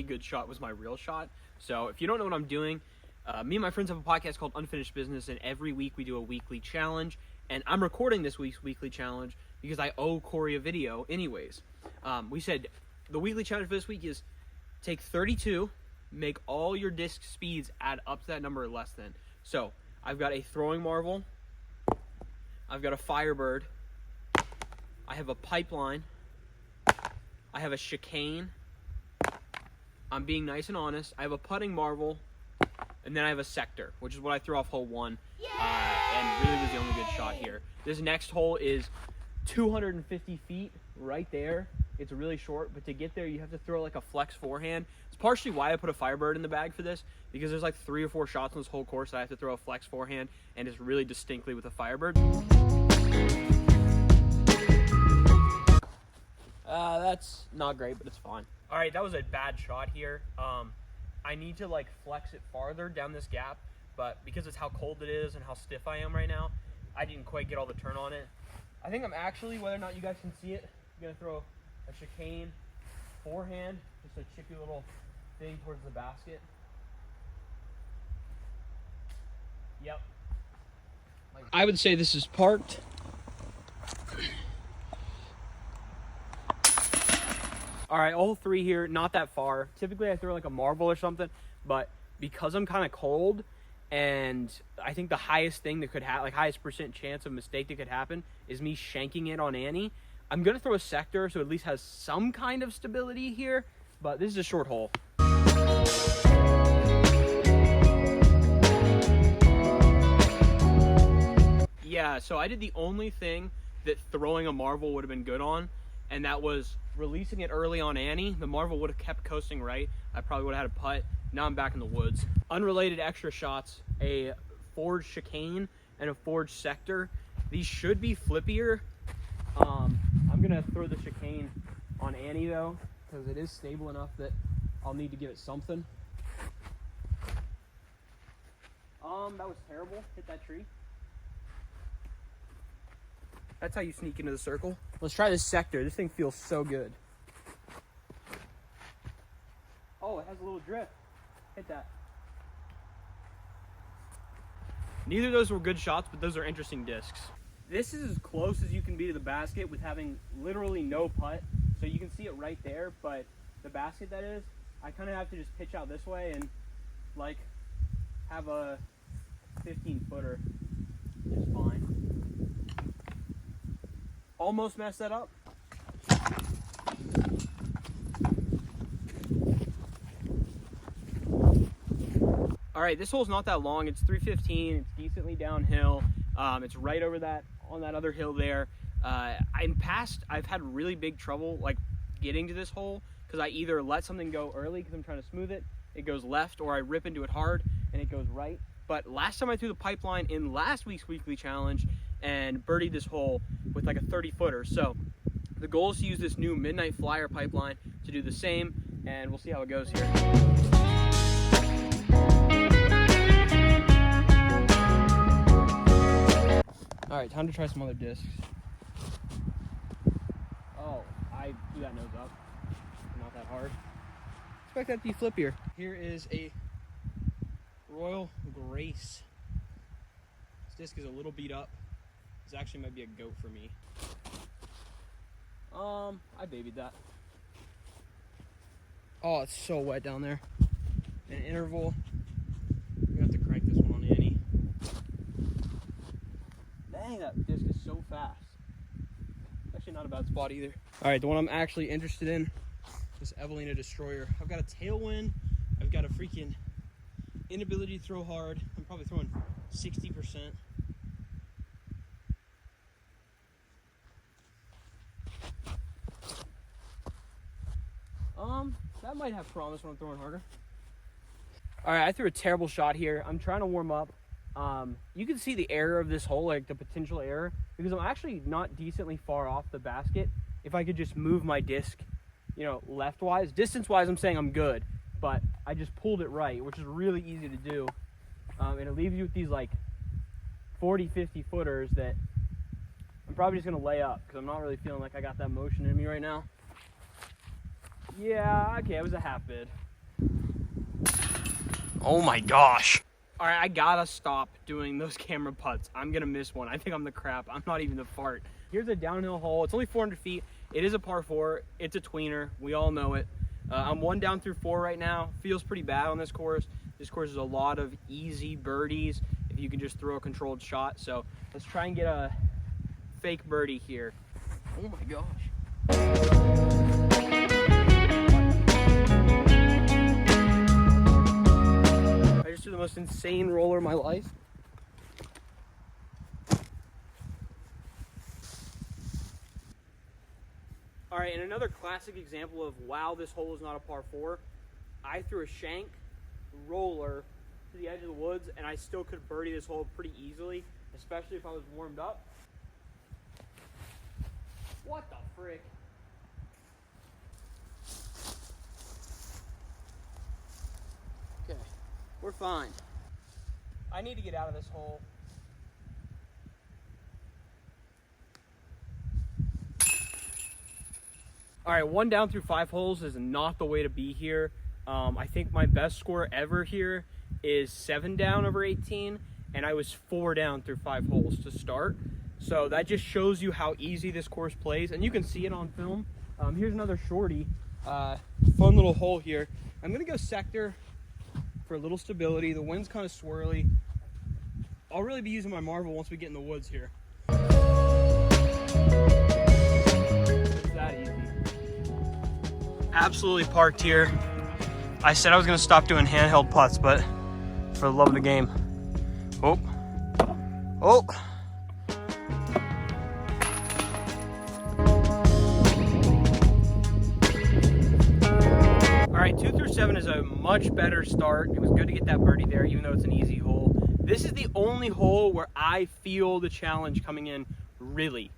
only good shot was my real shot. So if you don't know what I'm doing, me and my friends have a podcast called Unfinished Business, and every week we do a weekly challenge. And I'm recording this week's weekly challenge because I owe Corey a video anyways. We said the weekly challenge for this week is take 32, make all your disc speeds add up to that number or less than. So I've got a throwing marvel, I've got a Firebird, I have a pipeline, I have a chicane, I'm being nice and honest, I have a putting marvel, and then I have a sector, which is what I threw off hole 1, and really was the only good shot here. This next hole is 250 feet right there. It's really short, but to get there, you have to throw like a flex forehand. It's partially why I put a Firebird in the bag for this, because there's like 3 or 4 shots on this whole course that I have to throw a flex forehand, and it's really distinctly with a Firebird. That's not great, but it's fine. All right, that was a bad shot here. I need to like flex it farther down this gap, but because it's how cold it is and how stiff I am right now, I didn't quite get all the turn on it. I think I'm actually, whether or not you guys can see it, I'm gonna throw a chicane forehand, just a chippy little thing towards the basket. Yep. I would say this is parked. All right, hole 3 here, not that far. Typically I throw like a marble or something, but because I'm kind of cold, and I think the highest thing that could happen, like highest % chance of mistake that could happen, is me shanking it on Annie. I'm gonna throw a sector, so at least has some kind of stability here, but this is a short hole. Yeah, so I did the only thing that throwing a marble would have been good on, and that was releasing it early on Annie. The marble would have kept coasting right. I probably would have had a putt. Now I'm back in the woods. Unrelated extra shots, a forged chicane and a forged sector. These should be flippier. I'm gonna throw the chicane on Annie though, because it is stable enough that I'll need to give it something. That was terrible. Hit that tree. That's how you sneak into the circle. Let's try this sector. This thing feels so good. Oh, it has a little drift. Hit that. Neither of those were good shots, but those are interesting discs. This is as close as you can be to the basket with having literally no putt. So you can see it right there, but the basket that is, I kind of have to just pitch out this way and like have a 15-footer. It's fine. Almost messed that up. All right, this hole's not that long. It's 315. It's decently downhill. It's right over that on that other hill there. I've had really big trouble like getting to this hole because I either let something go early because I'm trying to smooth it, it goes left, or I rip into it hard and it goes right. But last time I threw the pipeline in last week's weekly challenge and birdied this hole with like a 30-footer. So the goal is to use this new Midnight Flyer pipeline to do the same, and we'll see how it goes here. All right, time to try some other discs. Oh, I do that nose up. Not that hard. Expect that to be flippier. Here is a Royal Grace. This disc is a little beat up. This actually might be a goat for me. I babied that. Oh, it's so wet down there. An interval. I'm gonna have to crank this one on Annie. Dang, that disc is so fast. Actually not a bad spot either. All right, the one I'm actually interested in, this Evelina Destroyer. I've got a tailwind. I've got a freaking inability to throw hard. I'm probably throwing 60%. That might have promise when I'm throwing harder. All right, I threw a terrible shot here. I'm trying to warm up. You can see the error of this hole, like the potential error, because I'm actually not decently far off the basket. If I could just move my disc, you know, left-wise. Distance-wise, I'm saying I'm good, but I just pulled it right, which is really easy to do. And it leaves you with these like 40, 50 footers that I'm probably just gonna lay up because I'm not really feeling like I got that motion in me right now. Yeah, okay, it was a half bid. Oh my gosh. All right, I gotta stop doing those camera putts. I'm gonna miss one. I think I'm the crap. I'm not even the fart. Here's a downhill hole. It's only 400 feet. It is a par 4. It's a tweener. We all know it. I'm 1 down through 4 right now. Feels pretty bad on this course. This course is a lot of easy birdies if you can just throw a controlled shot. So let's try and get a fake birdie here. Oh my gosh. I just threw the most insane roller of my life. All right, and another classic example of, wow, this hole is not a par 4. I threw a shank roller to the edge of the woods, and I still could birdie this hole pretty easily, especially if I was warmed up. What the frick? Okay, we're fine. I need to get out of this hole. All right, 1 down through 5 holes is not the way to be here. I think my best score ever here is 7 down over 18, and I was 4 down through 5 holes to start. So that just shows you how easy this course plays, and you can see it on film. Here's another shorty. Fun little hole here. I'm gonna go sector for a little stability. The wind's kind of swirly. I'll really be using my marble once we get in the woods here. It's that easy. Absolutely parked here. I said I was gonna stop doing handheld putts, but for the love of the game. Oh. Oh. All right, 2 through 7 is a much better start. It was good to get that birdie there, even though it's an easy hole. This is the only hole where I feel the challenge coming in, really.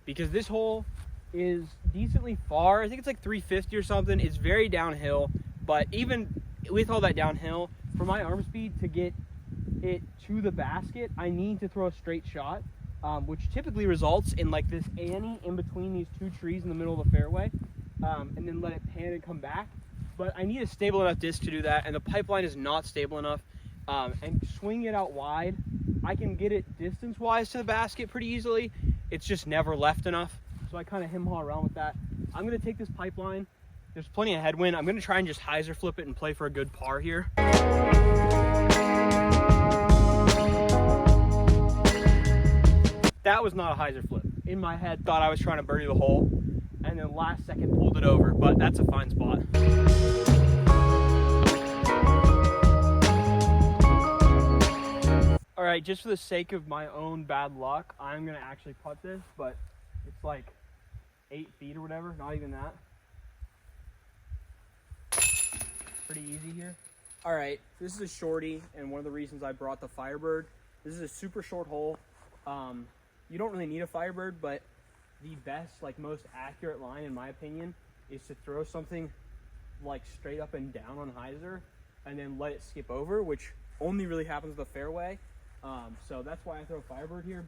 Because this hole is decently far. I think it's like 350 or something. It's very downhill, but even with all that downhill, for my arm speed to get it to the basket, I need to throw a straight shot, which typically results in like this Annie in between these 2 trees in the middle of the fairway, and then let it pan and come back. But I need a stable enough disc to do that, and the pipeline is not stable enough. And swinging it out wide, I can get it distance-wise to the basket pretty easily. It's just never left enough. So I kind of hem-haw around with that. I'm going to take this pipeline. There's plenty of headwind. I'm going to try and just hyzer flip it and play for a good par here. That was not a hyzer flip. In my head, thought I was trying to birdie the hole, and then last second pulled it over, but that's a fine spot. All right, just for the sake of my own bad luck, I'm going to actually putt this, but it's like 8 feet or whatever, not even that. Pretty easy here. All right, this is a shorty, and one of the reasons I brought the Firebird. This is a super short hole. You don't really need a Firebird, but the best, like most accurate line, in my opinion, is to throw something like straight up and down on hyzer, and then let it skip over, which only really happens with the fairway. So that's why I throw Firebird here.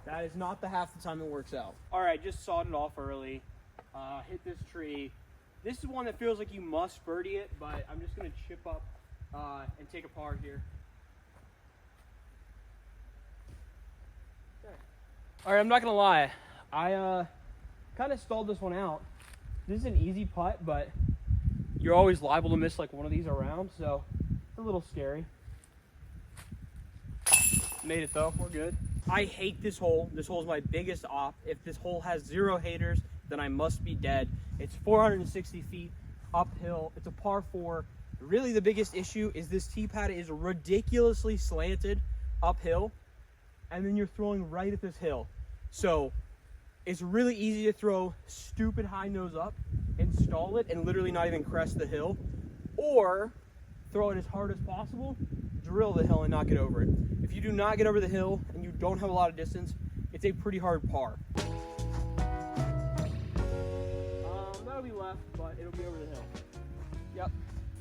That is not the half the time it works out. All right, just sawed it off early. Hit this tree. This is one that feels like you must birdie it, but I'm just gonna chip up and take a par here. Okay. All right, I'm not gonna lie. I kind of stalled this one out. This is an easy putt, but you're always liable to miss like one of these around, so it's a little scary. Made it though, we're good. I hate this hole. This hole is my biggest op. If this hole has 0 haters, then I must be dead. It's 460 feet uphill. It's a par 4. Really the biggest issue is this tee pad is ridiculously slanted uphill, and then you're throwing right at this hill. So it's really easy to throw stupid high nose up and stall it and literally not even crest the hill, or throw it as hard as possible, drill the hill and not get over it. If you do not get over the hill and you don't have a lot of distance, it's a pretty hard par. That'll be left, but it'll be over the hill. Yep.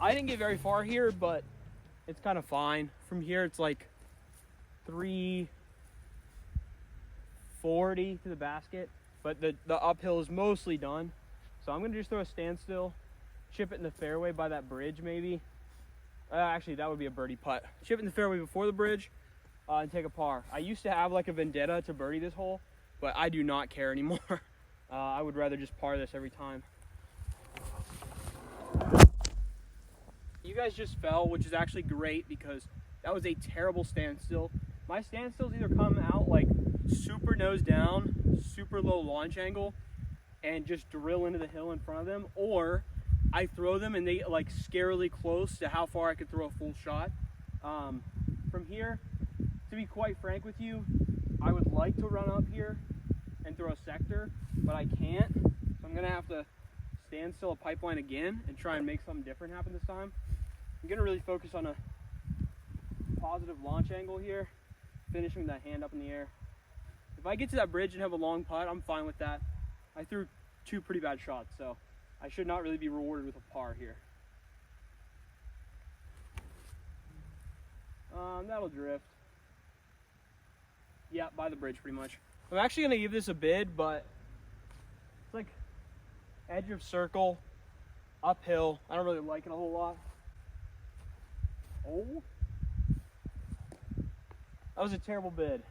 I didn't get very far here, but it's kind of fine. From here, it's like 340 to the basket, but the uphill is mostly done. So I'm going to just throw a standstill, chip it in the fairway by that bridge maybe. Actually, that would be a birdie putt. Chip it in the fairway before the bridge and take a par. I used to have like a vendetta to birdie this hole, but I do not care anymore. I would rather just par this every time. You guys just fell, which is actually great because that was a terrible standstill. My standstills either come out like super nose down, super low launch angle, and just drill into the hill in front of them, or I throw them and they get like scarily close to how far I could throw a full shot. From here, to be quite frank with you, I would like to run up here and throw a sector, but I can't. So I'm gonna have to standstill a pipeline again and try and make something different happen this time. I'm gonna really focus on a positive launch angle here, finishing that hand up in the air. If I get to that bridge and have a long putt, I'm fine with that. I threw 2 pretty bad shots, so I should not really be rewarded with a par here. That'll drift. Yeah, by the bridge pretty much. I'm actually gonna give this a bid, but it's like edge of circle, uphill. I don't really like it a whole lot. Oh, that was a terrible bid.